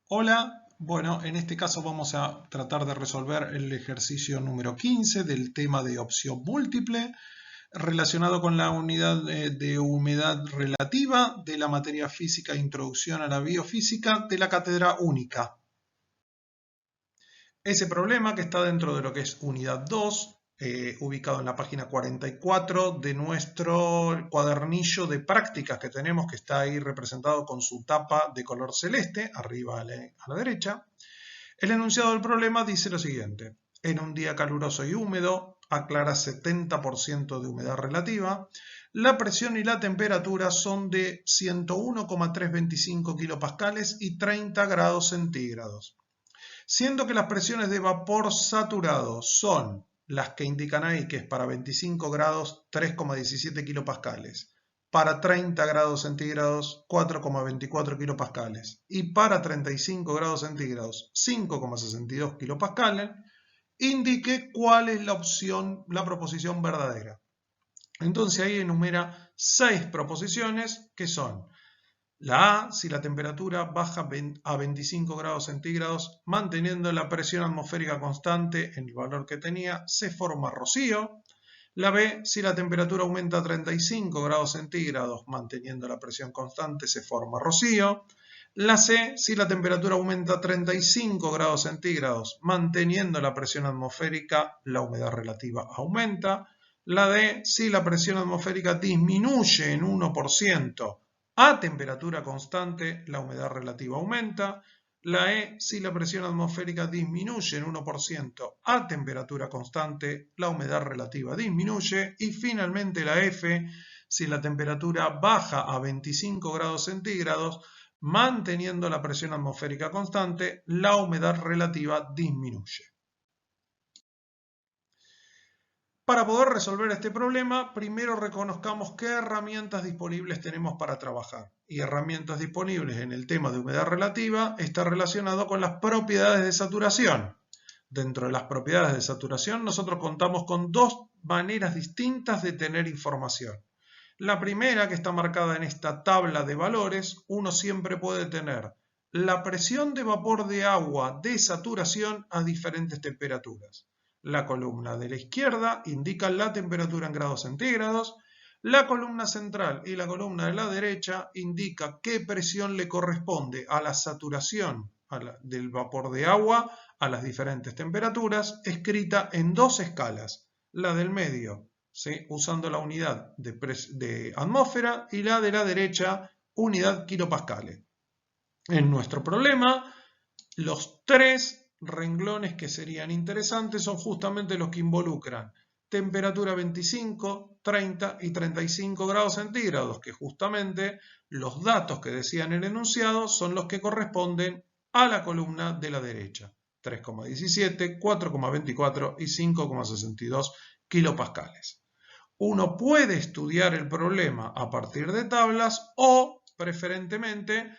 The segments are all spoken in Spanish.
Hola, bueno, en este caso vamos a tratar de resolver el ejercicio número 15 del tema de opción múltiple relacionado con la unidad de humedad relativa de la materia física Introducción a la biofísica de la cátedra única. Ese problema que está dentro de lo que es unidad 2, ubicado en la página 44 de nuestro cuadernillo de prácticas que tenemos, que está ahí representado con su tapa de color celeste, arriba a la derecha. El enunciado del problema dice lo siguiente: en un día caluroso y húmedo, aclara 70% de humedad relativa, la presión y la temperatura son de 101,325 kilopascales y 30 grados centígrados. Siendo que las presiones de vapor saturado son las que indican ahí, que es para 25 grados 3,17 kilopascales, para 30 grados centígrados 4,24 kilopascales y para 35 grados centígrados 5,62 kilopascales, indique cuál es la proposición verdadera. Entonces ahí enumera 6 proposiciones que son: la A, si la temperatura baja a 25 grados centígrados, manteniendo la presión atmosférica constante en el valor que tenía, se forma rocío. La B, si la temperatura aumenta a 35 grados centígrados, manteniendo la presión constante, se forma rocío. La C, si la temperatura aumenta a 35 grados centígrados, manteniendo la presión atmosférica, la humedad relativa aumenta. La D, si la presión atmosférica disminuye en 1%, a temperatura constante, la humedad relativa aumenta. La E, si la presión atmosférica disminuye en 1%, a temperatura constante, la humedad relativa disminuye. Y finalmente la F, si la temperatura baja a 25 grados centígrados, manteniendo la presión atmosférica constante, la humedad relativa disminuye. Para poder resolver este problema, primero reconozcamos qué herramientas disponibles tenemos para trabajar. Y herramientas disponibles en el tema de humedad relativa está relacionado con las propiedades de saturación. Dentro de las propiedades de saturación, nosotros contamos con dos maneras distintas de tener información. La primera, que está marcada en esta tabla de valores, uno siempre puede tener la presión de vapor de agua de saturación a diferentes temperaturas. La columna de la izquierda indica la temperatura en grados centígrados. La columna central y la columna de la derecha indica qué presión le corresponde a la saturación del vapor de agua a las diferentes temperaturas, escrita en dos escalas, la del medio, ¿sí?, usando la unidad de atmósfera, y la de la derecha, unidad kilopascales. En nuestro problema, los tres renglones que serían interesantes son justamente los que involucran temperatura 25, 30 y 35 grados centígrados, que justamente los datos que decían el enunciado son los que corresponden a la columna de la derecha: 3,17, 4,24 y 5,62 kilopascales. Uno puede estudiar el problema a partir de tablas o, preferentemente,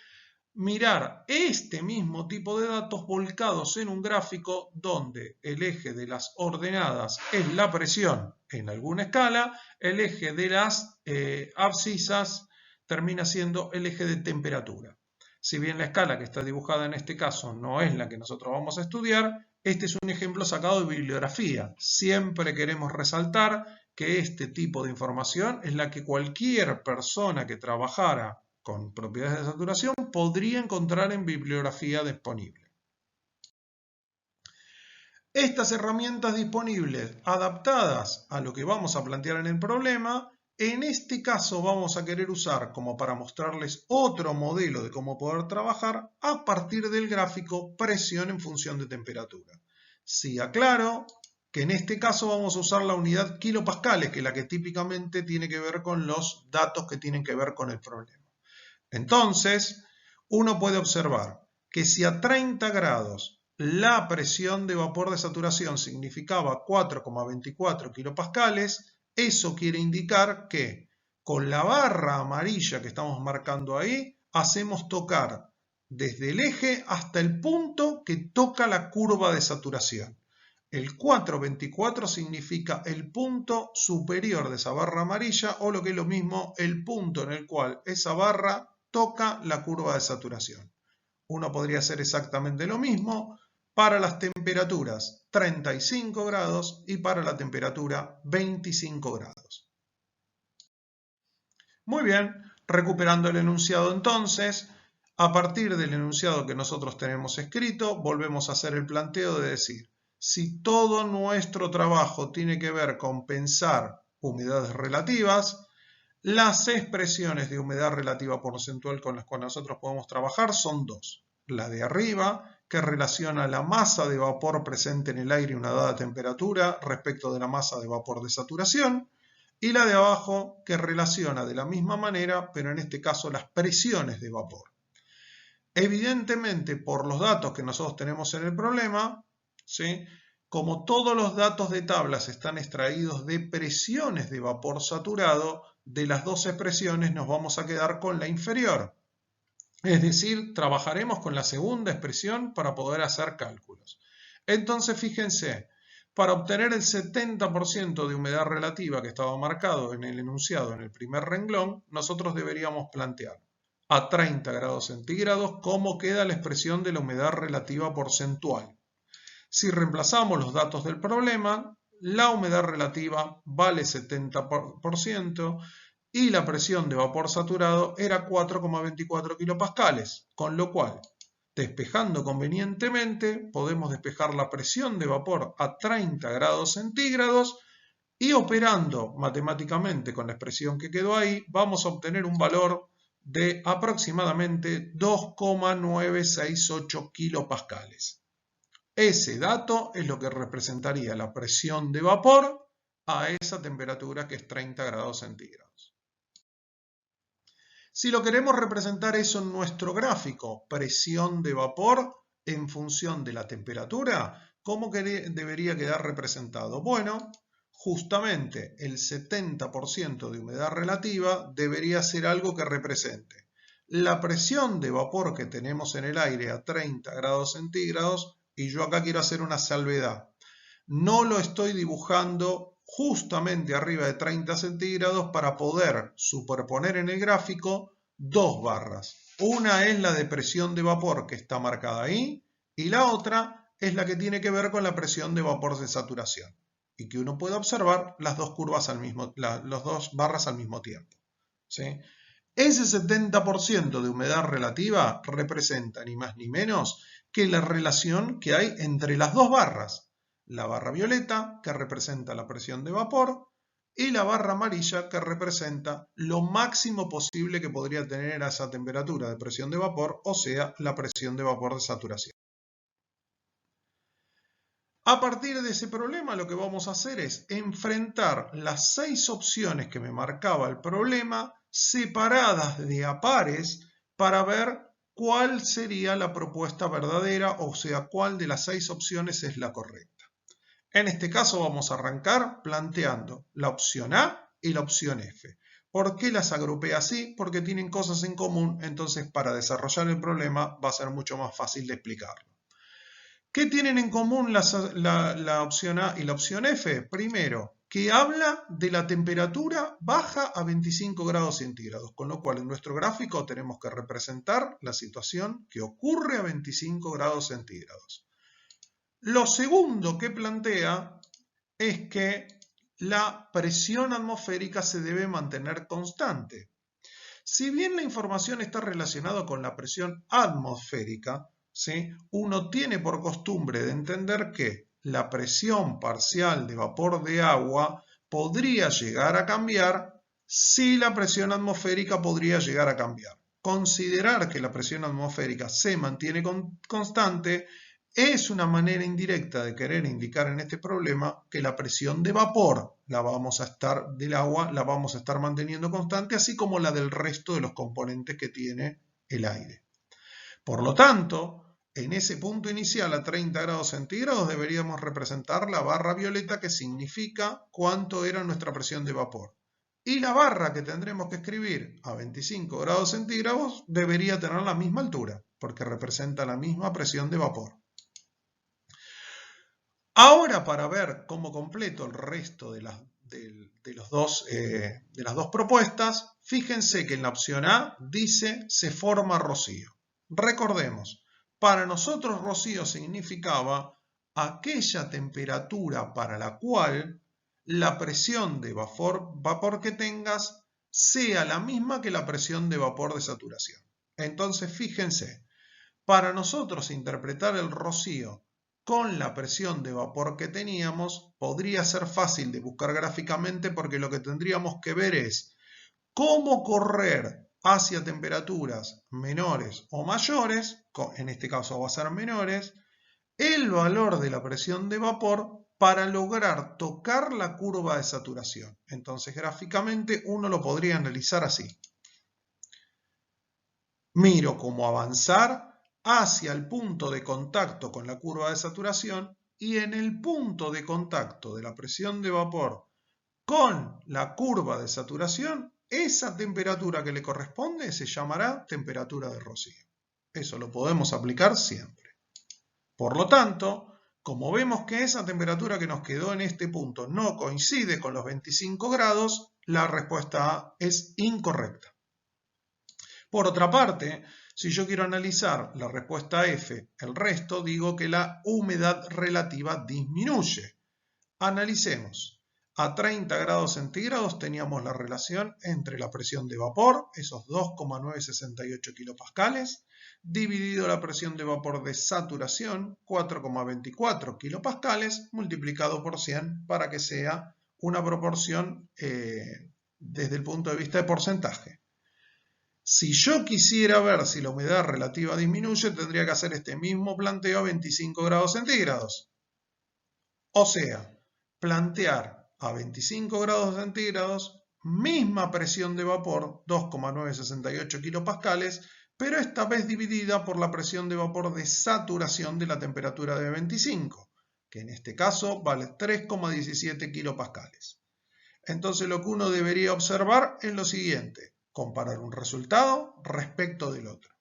mirar este mismo tipo de datos volcados en un gráfico donde el eje de las ordenadas es la presión en alguna escala, el eje de las abscisas termina siendo el eje de temperatura. Si bien la escala que está dibujada en este caso no es la que nosotros vamos a estudiar, este es un ejemplo sacado de bibliografía. Siempre queremos resaltar que este tipo de información es la que cualquier persona que trabajara con propiedades de saturación podría encontrar en bibliografía disponible. Estas herramientas disponibles adaptadas a lo que vamos a plantear en el problema, en este caso vamos a querer usar como para mostrarles otro modelo de cómo poder trabajar a partir del gráfico presión en función de temperatura. Sí, aclaro que en este caso vamos a usar la unidad kilopascales, que es la que típicamente tiene que ver con los datos que tienen que ver con el problema. Entonces, uno puede observar que si a 30 grados la presión de vapor de saturación significaba 4,24 kilopascales, eso quiere indicar que con la barra amarilla que estamos marcando ahí, hacemos tocar desde el eje hasta el punto que toca la curva de saturación. El 4,24 significa el punto superior de esa barra amarilla, o lo que es lo mismo, el punto en el cual esa barra toca la curva de saturación. uno podría hacer exactamente lo mismo para las temperaturas 35 grados y para la temperatura 25 grados. Muy bien, recuperando el enunciado entonces, a partir del enunciado que nosotros tenemos escrito, volvemos a hacer el planteo de decir, si todo nuestro trabajo tiene que ver con pensar humedades relativas, las expresiones de humedad relativa porcentual con las cuales nosotros podemos trabajar son dos. La de arriba, que relaciona la masa de vapor presente en el aire a una dada temperatura respecto de la masa de vapor de saturación, y la de abajo, que relaciona de la misma manera, pero en este caso las presiones de vapor. Evidentemente, por los datos que nosotros tenemos en el problema, ¿sí?, como todos los datos de tablas están extraídos de presiones de vapor saturado, de las dos expresiones nos vamos a quedar con la inferior. Es decir, trabajaremos con la segunda expresión para poder hacer cálculos. Entonces, fíjense, para obtener el 70% de humedad relativa que estaba marcado en el enunciado en el primer renglón, nosotros deberíamos plantear a 30 grados centígrados cómo queda la expresión de la humedad relativa porcentual. Si reemplazamos los datos del problema, la humedad relativa vale 70% y la presión de vapor saturado era 4,24 kilopascales, con lo cual, despejando convenientemente, podemos despejar la presión de vapor a 30 grados centígrados y operando matemáticamente con la expresión que quedó ahí, vamos a obtener un valor de aproximadamente 2,968 kilopascales. Ese dato es lo que representaría la presión de vapor a esa temperatura que es 30 grados centígrados. Si lo queremos representar eso en nuestro gráfico, presión de vapor en función de la temperatura, ¿cómo debería quedar representado? Bueno, justamente el 70% de humedad relativa debería ser algo que represente la presión de vapor que tenemos en el aire a 30 grados centígrados. Y yo acá quiero hacer una salvedad. No lo estoy dibujando justamente arriba de 30 centígrados para poder superponer en el gráfico dos barras. Una es la de presión de vapor que está marcada ahí y la otra es la que tiene que ver con la presión de vapor de saturación. Y que uno puede observar las dos curvas las dos barras al mismo tiempo. ¿Sí? Ese 70% de humedad relativa representa ni más ni menos que la relación que hay entre las dos barras. La barra violeta, que representa la presión de vapor, y la barra amarilla, que representa lo máximo posible que podría tener a esa temperatura de presión de vapor, o sea, la presión de vapor de saturación. A partir de ese problema, lo que vamos a hacer es enfrentar las 6 opciones que me marcaba el problema separadas de a pares para ver cuál sería la propuesta verdadera, o sea, cuál de las 6 opciones es la correcta. En este caso vamos a arrancar planteando la opción A y la opción F. ¿Por qué las agrupé así? Porque tienen cosas en común, entonces para desarrollar el problema va a ser mucho más fácil de explicarlo. ¿Qué tienen en común la opción A y la opción F? Primero, que habla de la temperatura baja a 25 grados centígrados, con lo cual en nuestro gráfico tenemos que representar la situación que ocurre a 25 grados centígrados. Lo segundo que plantea es que la presión atmosférica se debe mantener constante. Si bien la información está relacionada con la presión atmosférica, ¿sí?, uno tiene por costumbre de entender que la presión parcial de vapor de agua podría llegar a cambiar si la presión atmosférica podría llegar a cambiar. Considerar que la presión atmosférica se mantiene constante es una manera indirecta de querer indicar en este problema que la presión de vapor del agua la vamos a estar manteniendo constante, así como la del resto de los componentes que tiene el aire. Por lo tanto, en ese punto inicial a 30 grados centígrados deberíamos representar la barra violeta, que significa cuánto era nuestra presión de vapor. Y la barra que tendremos que escribir a 25 grados centígrados debería tener la misma altura, porque representa la misma presión de vapor. Ahora, para ver cómo completo el resto de las dos propuestas, fíjense que en la opción A dice se forma rocío. Recordemos, para nosotros rocío significaba aquella temperatura para la cual la presión de vapor que tengas sea la misma que la presión de vapor de saturación. Entonces, fíjense, para nosotros interpretar el rocío con la presión de vapor que teníamos podría ser fácil de buscar gráficamente porque lo que tendríamos que ver es cómo correr hacia temperaturas menores o mayores, en este caso va a ser menores, el valor de la presión de vapor para lograr tocar la curva de saturación. Entonces, gráficamente uno lo podría analizar así. Miro cómo avanzar hacia el punto de contacto con la curva de saturación y en el punto de contacto de la presión de vapor con la curva de saturación, esa temperatura que le corresponde se llamará temperatura de rocío. Eso lo podemos aplicar siempre. Por lo tanto, como vemos que esa temperatura que nos quedó en este punto no coincide con los 25 grados, la respuesta A es incorrecta. Por otra parte, si yo quiero analizar la respuesta F, el resto, digo que la humedad relativa disminuye. Analicemos. A 30 grados centígrados teníamos la relación entre la presión de vapor, esos 2,968 kilopascales, dividido la presión de vapor de saturación, 4,24 kilopascales, multiplicado por 100 para que sea una proporción desde el punto de vista de porcentaje. Si yo quisiera ver si la humedad relativa disminuye, tendría que hacer este mismo planteo a 25 grados centígrados. O sea, plantear a 25 grados centígrados, misma presión de vapor, 2,968 kilopascales, pero esta vez dividida por la presión de vapor de saturación de la temperatura de 25, que en este caso vale 3,17 kilopascales. Entonces lo que uno debería observar es lo siguiente, comparar un resultado respecto del otro.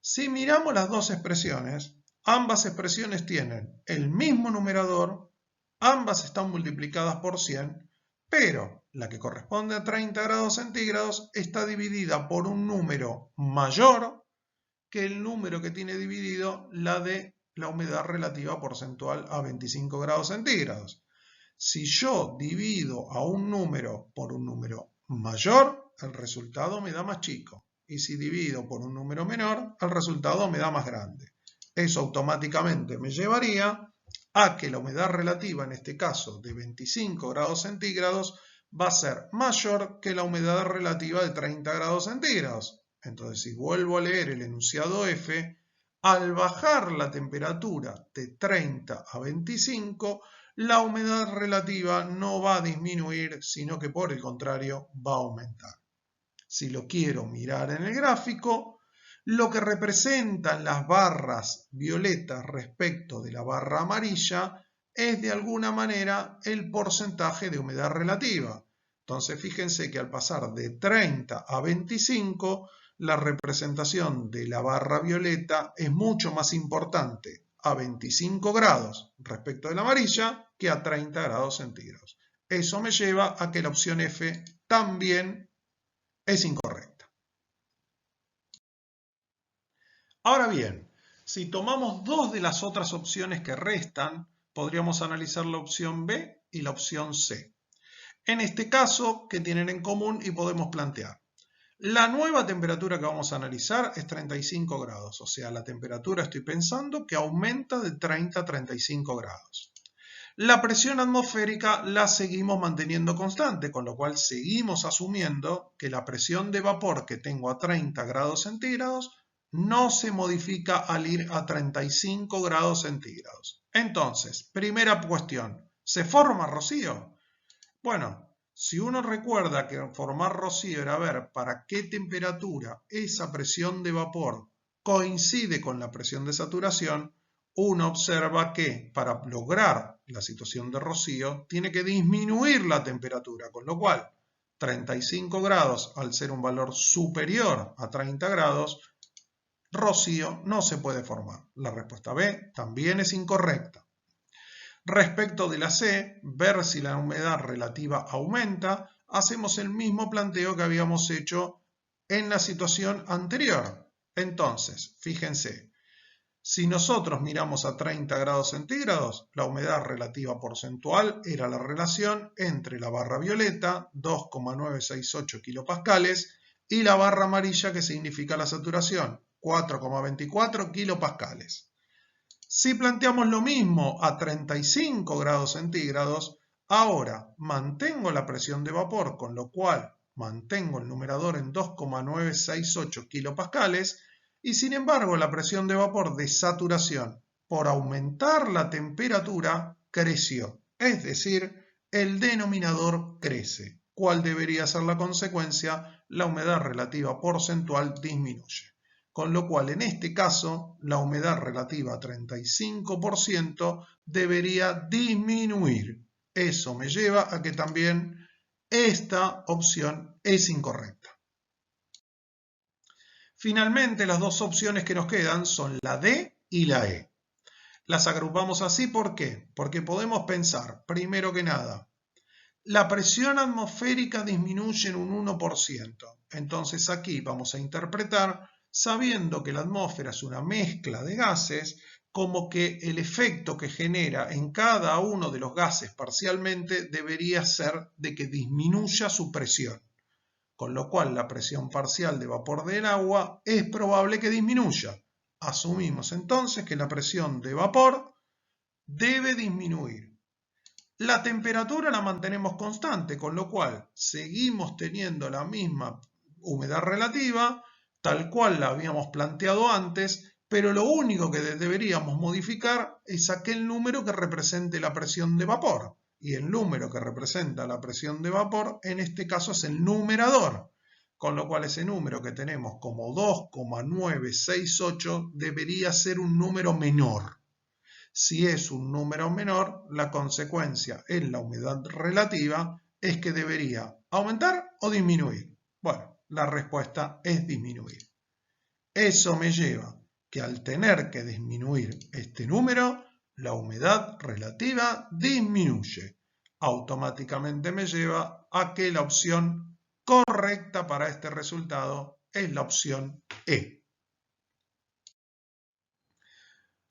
Si miramos las dos expresiones, ambas expresiones tienen el mismo numerador, ambas están multiplicadas por 100, pero la que corresponde a 30 grados centígrados está dividida por un número mayor que el número que tiene dividido la de la humedad relativa porcentual a 25 grados centígrados. Si yo divido a un número por un número mayor, el resultado me da más chico. Y si divido por un número menor, el resultado me da más grande. Eso automáticamente me llevaría a que la humedad relativa, en este caso de 25 grados centígrados, va a ser mayor que la humedad relativa de 30 grados centígrados. Entonces, si vuelvo a leer el enunciado F, al bajar la temperatura de 30 a 25, la humedad relativa no va a disminuir, sino que por el contrario va a aumentar. Si lo quiero mirar en el gráfico, lo que representan las barras violetas respecto de la barra amarilla es de alguna manera el porcentaje de humedad relativa. Entonces fíjense que al pasar de 30 a 25, la representación de la barra violeta es mucho más importante a 25 grados respecto de la amarilla que a 30 grados centígrados. Eso me lleva a que la opción F también es incorrecta. Ahora bien, si tomamos dos de las otras opciones que restan, podríamos analizar la opción B y la opción C. En este caso, ¿qué tienen en común? Y podemos plantear. La nueva temperatura que vamos a analizar es 35 grados, o sea, la temperatura estoy pensando que aumenta de 30 a 35 grados. La presión atmosférica la seguimos manteniendo constante, con lo cual seguimos asumiendo que la presión de vapor que tengo a 30 grados centígrados no se modifica al ir a 35 grados centígrados. Entonces, primera cuestión, ¿se forma rocío? Bueno, si uno recuerda que formar rocío era ver para qué temperatura esa presión de vapor coincide con la presión de saturación, uno observa que para lograr la situación de rocío tiene que disminuir la temperatura, con lo cual 35 grados, al ser un valor superior a 30 grados, rocío no se puede formar. La respuesta B también es incorrecta. Respecto de la C, ver si la humedad relativa aumenta, hacemos el mismo planteo que habíamos hecho en la situación anterior. Entonces, fíjense, si nosotros miramos a 30 grados centígrados, la humedad relativa porcentual era la relación entre la barra violeta, 2,968 kilopascales, y la barra amarilla, que significa la saturación, 4,24 kilopascales. Si planteamos lo mismo a 35 grados centígrados, ahora mantengo la presión de vapor, con lo cual mantengo el numerador en 2,968 kilopascales, y sin embargo la presión de vapor de saturación, por aumentar la temperatura, creció. Es decir, el denominador crece. ¿Cuál debería ser la consecuencia? La humedad relativa porcentual disminuye. Con lo cual, en este caso, la humedad relativa a 35% debería disminuir. Eso me lleva a que también esta opción es incorrecta. Finalmente, las dos opciones que nos quedan son la D y la E. Las agrupamos así, ¿por qué? Porque podemos pensar, primero que nada, la presión atmosférica disminuye en un 1%. Entonces aquí vamos a interpretar, sabiendo que la atmósfera es una mezcla de gases, como que el efecto que genera en cada uno de los gases parcialmente debería ser de que disminuya su presión. Con lo cual la presión parcial de vapor del agua es probable que disminuya. Asumimos entonces que la presión de vapor debe disminuir. La temperatura la mantenemos constante, con lo cual seguimos teniendo la misma humedad relativa, tal cual la habíamos planteado antes, pero lo único que deberíamos modificar es aquel número que represente la presión de vapor. Y el número que representa la presión de vapor, en este caso, es el numerador. Con lo cual ese número que tenemos como 2,968 debería ser un número menor. Si es un número menor, la consecuencia en la humedad relativa es que debería aumentar o disminuir. Bueno, la respuesta es disminuir. Eso me lleva que al tener que disminuir este número, la humedad relativa disminuye. Automáticamente me lleva a que la opción correcta para este resultado es la opción E.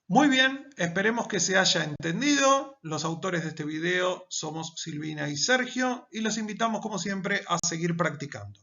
Muy bien, esperemos que se haya entendido. Los autores de este video somos Silvina y Sergio y los invitamos como siempre a seguir practicando.